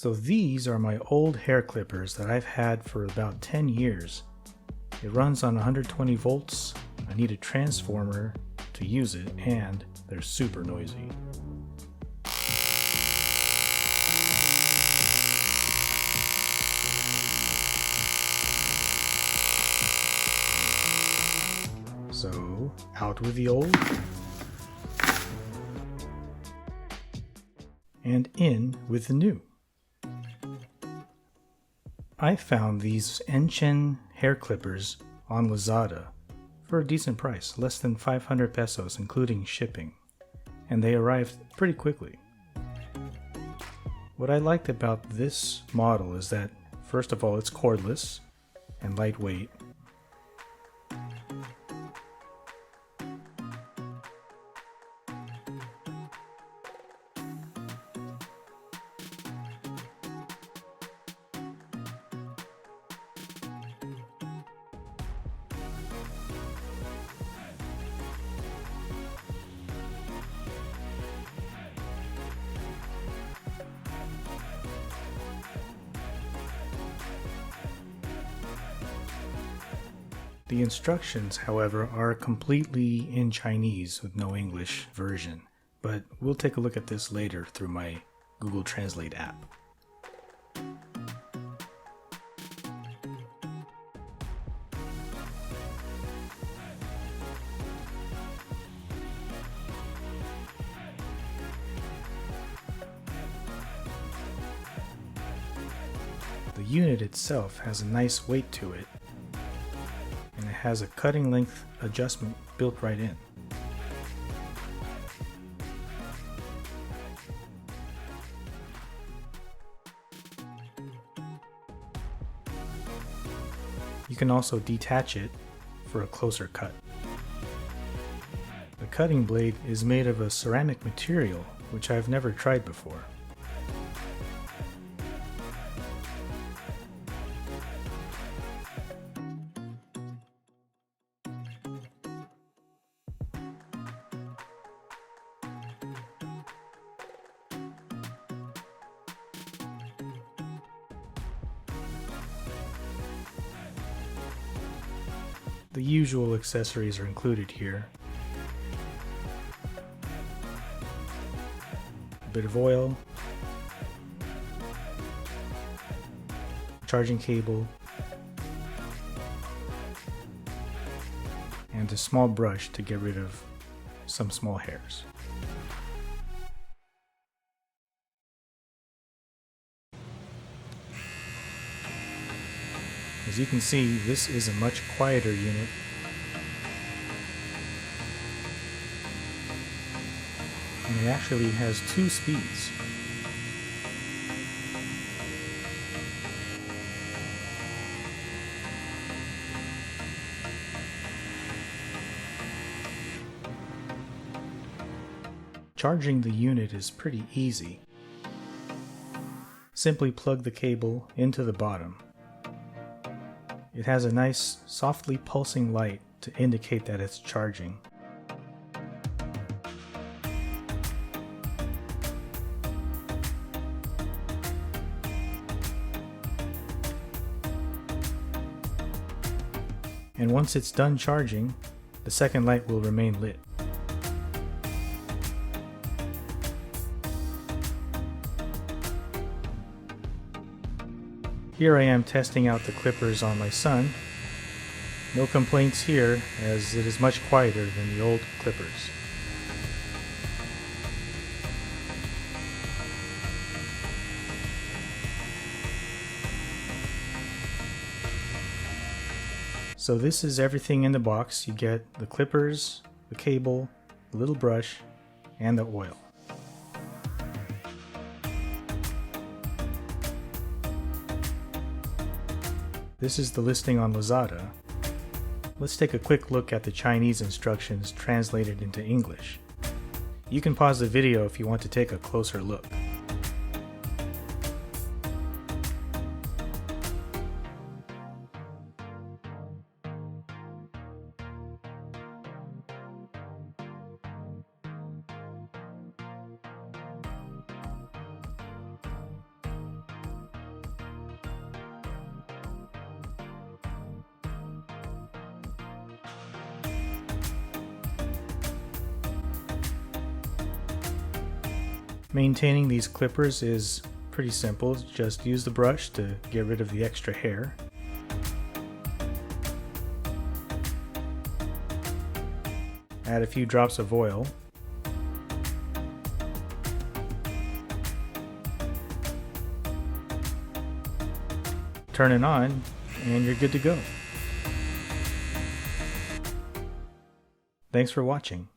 So these are my old hair clippers that I've had for about 10 years. It runs on 120 volts, I need a transformer to use it, and they're super noisy. So, out with the old, and in with the new. I found these Enchen hair clippers on Lazada for a decent price, less than 500 pesos including shipping, and they arrived pretty quickly. What I liked about this model is that, first of all, it's cordless and lightweight. The instructions, however, are completely in Chinese with no English version, but we'll take a look at this later through my Google Translate app. The unit itself has a nice weight to it, and it has a cutting length adjustment built right in. You can also detach it for a closer cut. The cutting blade is made of a ceramic material, which I've never tried before. The usual accessories are included here. A bit of oil, charging cable, and a small brush to get rid of some small hairs. As you can see, this is a much quieter unit. And it actually has 2 speeds. Charging the unit is pretty easy. Simply plug the cable into the bottom. It has a nice, softly pulsing light to indicate that it's charging. And once it's done charging, the second light will remain lit. Here I am testing out the clippers on my son. No complaints here, as it is much quieter than the old clippers. So this is everything in the box. You get the clippers, the cable, the little brush, and the oil. This is the listing on Lazada. Let's take a quick look at the Chinese instructions translated into English. You can pause the video if you want to take a closer look. Maintaining these clippers is pretty simple. Just use the brush to get rid of the extra hair. Add a few drops of oil. Turn it on and you're good to go. Thanks for watching.